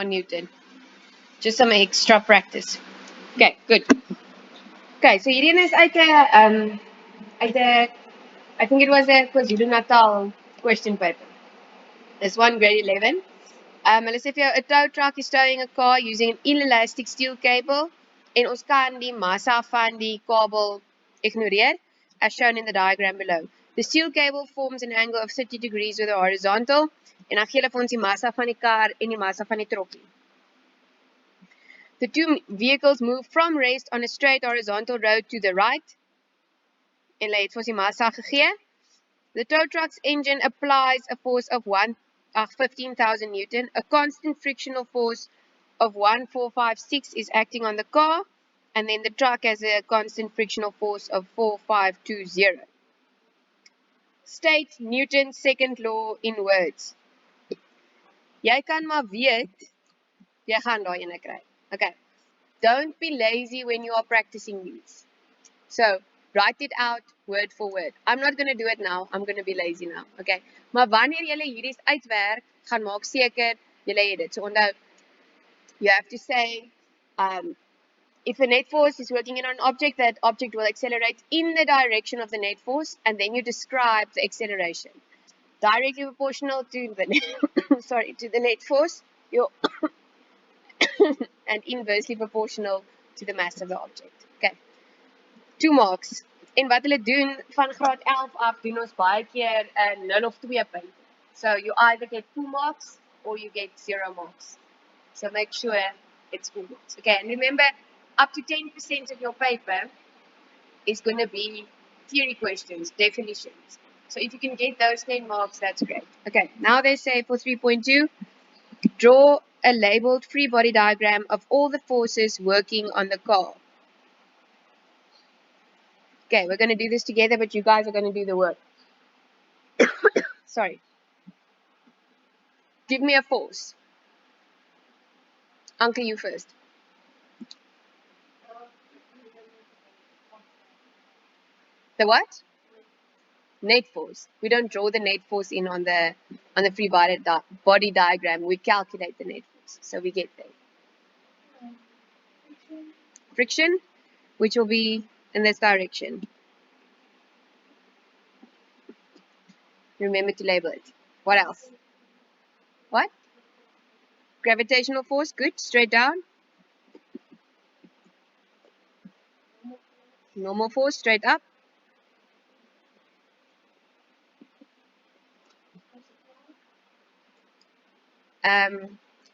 Newton. Just some extra practice. Okay, good. Okay, so hierdie is uit 'n I think it was a KwaZulu-Natal question paper. This one, grade 11. Hulle sê vir jou, a tow truck is towing a car using an inelastic steel cable en ons kan die massa van die kabel ignoreer as shown in the diagram below. The steel cable forms an angle of 30 degrees with a horizontal en dan gee hulle vir ons die massa van die kar en die massa van die trokkie. The two vehicles move from rest on a straight horizontal road to the right. En hulle het vir ons die massa gegee. The tow truck's engine applies a force of 15,000 Newton. A constant frictional force of 1456 is acting on the car. And then the truck has a constant frictional force of 4520. State Newton's second law in words. Jy kan maar weet, jy gaan daai ene kry. Okay. Don't be lazy when you are practicing these. So, write it out word for word. I'm not going to do it now. I'm going to be lazy now. Okay. Maar wanneer julle hierdie uitwerk, gaan maak seker julle het dit. So onthou, you have to say, if a net force is working in an object, that object will accelerate in the direction of the net force, and then you describe the acceleration. Directly proportional to the to the net force, and inversely proportional to the mass of the object. Okay. 2 marks. En wat hulle doen van graad 11 af doen ons baie keer 'n 0 of 2 punte. So you either get 2 marks or you get 0 marks. So make sure it's 2 marks. Okay, and remember up to 10% of your paper is going to be theory questions, definitions. So if you can get those 10 marks, that's great. Okay, now they say for 3.2, draw a labeled free body diagram of all the forces working on the car. Okay, we're going to do this together, but you guys are going to do the work. Sorry. Give me a force. Uncle, you first. The what? Net force. We don't draw the net force in on the free body diagram. We calculate the net force. So we get there. Friction, which will be in this direction. Remember to label it. What else? What? Gravitational force, good. Straight down. Normal force, straight up.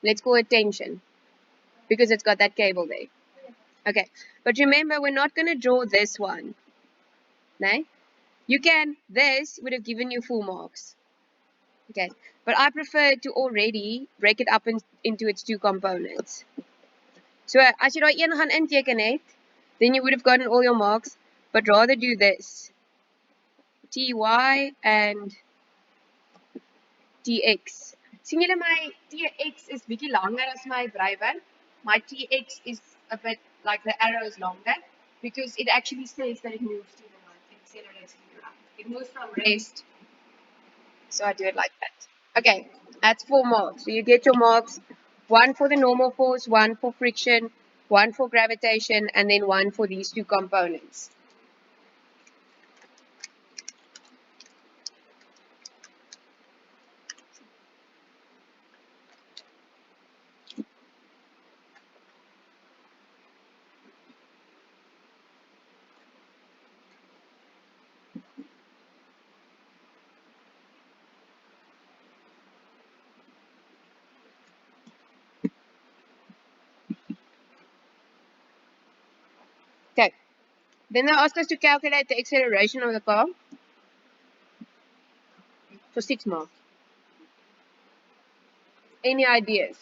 Let's call it tension, because it's got that cable there. Okay, but remember, we're not going to draw this one. No? You can, this would have given you full marks. Okay, but I prefer to already break it up into its 2 components. So as you daai een gaan inteken het, then you would have gotten all your marks, but rather do this. Ty and tx. Sien julle my tx is bietjie langer as my breiwer. My tx is a bit like the arrow is longer because it actually says that it moves to the right, it accelerates to the right. It moves from rest. So I do it like that. Okay, that's 4 marks. So you get your marks, 1 for the normal force, 1 for friction, 1 for gravitation, and then 1 for these 2 components. Okay, then they ask us to calculate the acceleration of the car for 6 marks. Any ideas?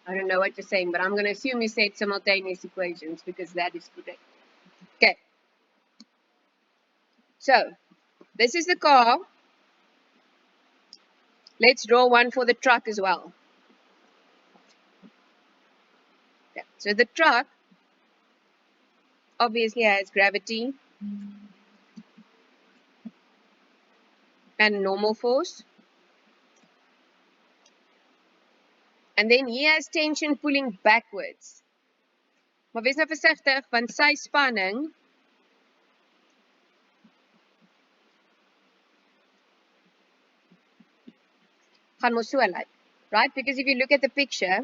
I don't know what you're saying, but I'm going to assume you said simultaneous equations because that is correct. Okay. So, this is the car. Let's draw one for the truck as well. Okay. So, the truck obviously has gravity. and normal force. And then he has tension pulling backwards. Maar wees nou versigtig, want sy spanning gaan mos so lyk, right? Because if you look at the picture,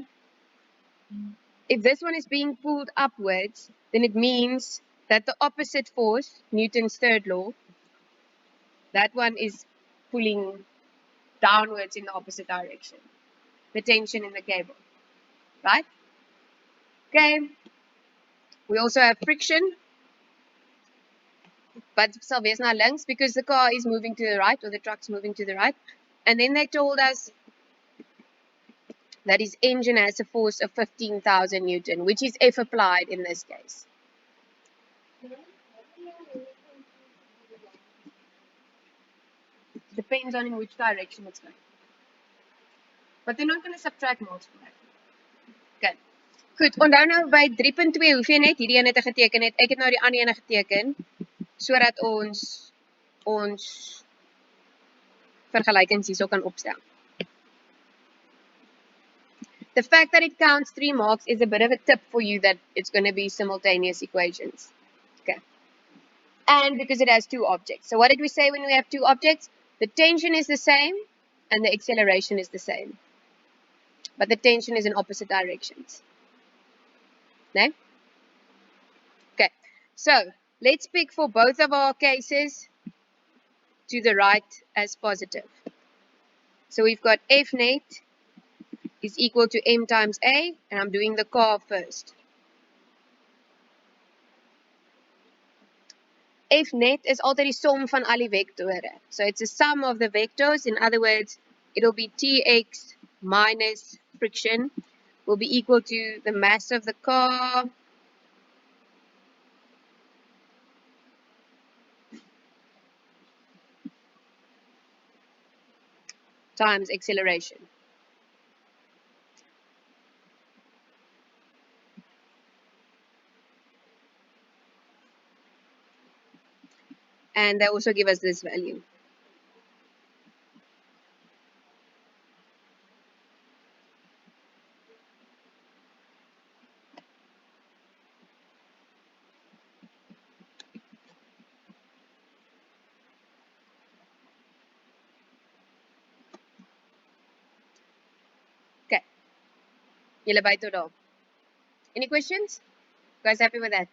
if this one is being pulled upwards, then it means that the opposite force, Newton's third law, that one is pulling downwards in the opposite direction. The tension in the cable, right? Okay. We also have friction, but sal wees na links because the car is moving to the right or the truck's moving to the right. And then they told us that his engine has a force of 15,000 Newton, which is F applied in this case. Depends on in which direction it's going. But they're not going to subtract marks from that. Okay. Goed, onthou nou by 3.2 hoef jy net hierdie ene te geteken het. Ek het nou die ander ene geteken sodat ons vergelykings hierso kan opstel. The fact that it counts 3 marks is a bit of a tip for you that it's going to be simultaneous equations. Okay. And because it has 2 objects. So what did we say when we have 2 objects? The tension is the same and the acceleration is the same. But the tension is in opposite directions. No? Okay. So let's pick for both of our cases to the right as positive. So we've got F net is equal to M times A, and I'm doing the car first. F net is altyd die som van al die vektore. So it's a sum of the vectors. In other words, it'll be Tx minus friction will be equal to the mass of the car times acceleration. And they also give us this value. Okay. Julle by tot daar. Any questions? You guys happy with that?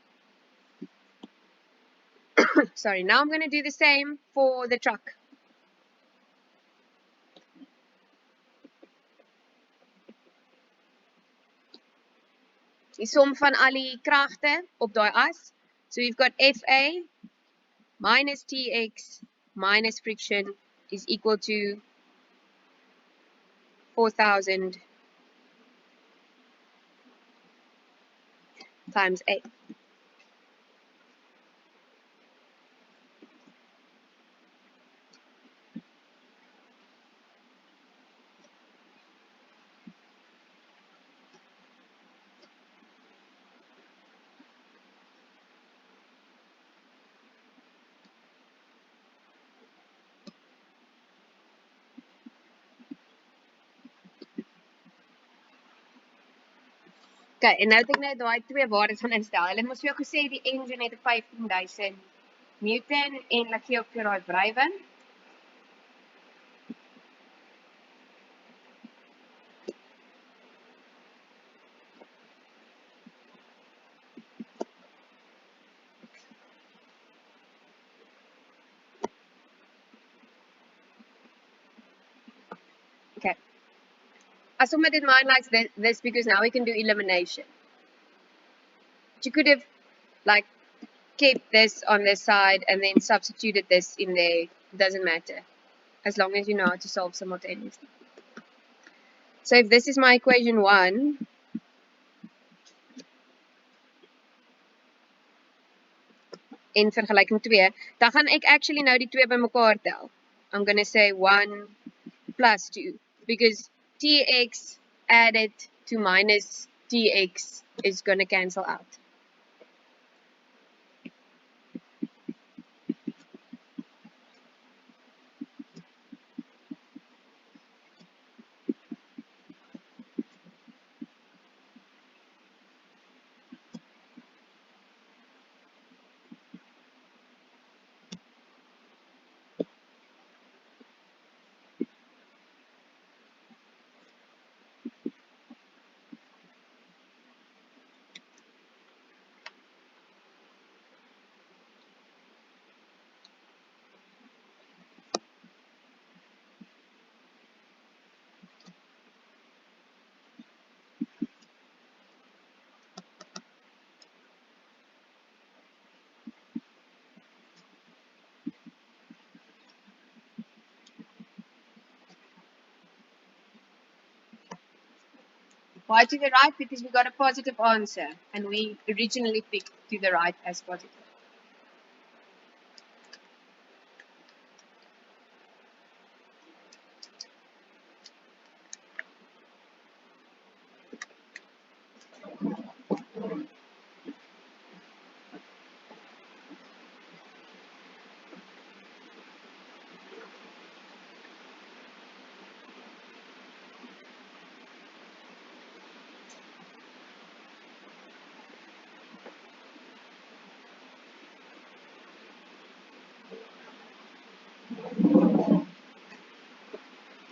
Sorry, now I'm going to do the same for the truck. Die som van al die kragte op daai as. So we've got FA minus Tx minus friction is equal to 4,000 times A. Okay, en nou het ek net daai 2 waardes gaan instel. Hulle het mos vir jou gesê die engine het 15,000 Newton en laat gee ook vir daai wrywen. Okay. Assume I did mine like this because now we can do elimination. But you could have like kept this on this side and then substituted this in there. It doesn't matter. As long as you know how to solve simultaneously. So if this is my equation 1, en vergelyking 2, dan gaan ek actually nou die 2 bymekaar tel. I'm going to say 1 plus 2 because Tx added to minus Tx is going to cancel out. Why to the right? Because we got a positive answer and we originally picked to the right as positive.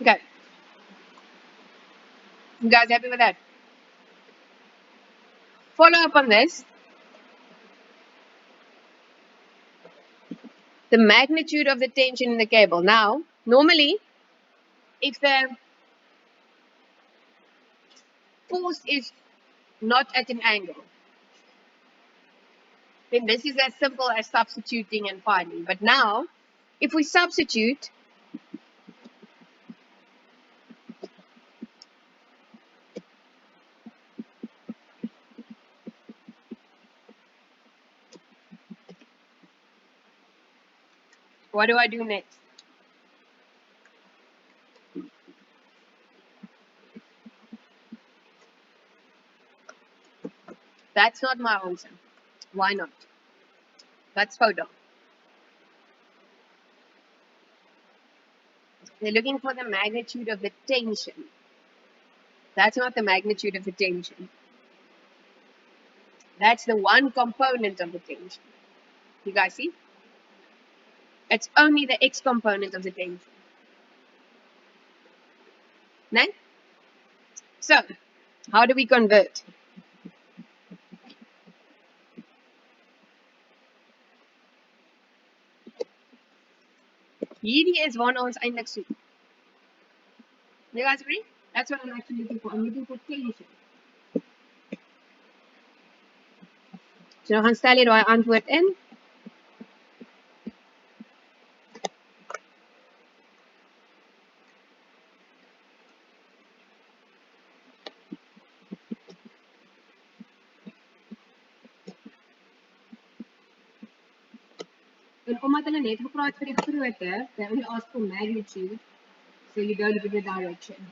Okay. You guys happy with that? Follow up on this. The magnitude of the tension in the cable. Now, normally, if the force is not at an angle, then this is as simple as substituting and finding. But now, if we substitute, what do I do next? That's not my answer. Why not? That's photo. They're looking for the magnitude of the tension. That's not the magnitude of the tension. That's the one component of the tension. You guys see? It's only the x component of the tension. No? So, how do we convert? Hierdie is waarna ons eintlik soek. You guys agree? That's what I'm actually looking for. I'm looking for tension. So nou gaan stel jy daai antwoord in. En omdat hulle net gevra het vir die grootte, they only ask for magnitude, so you go to the direction.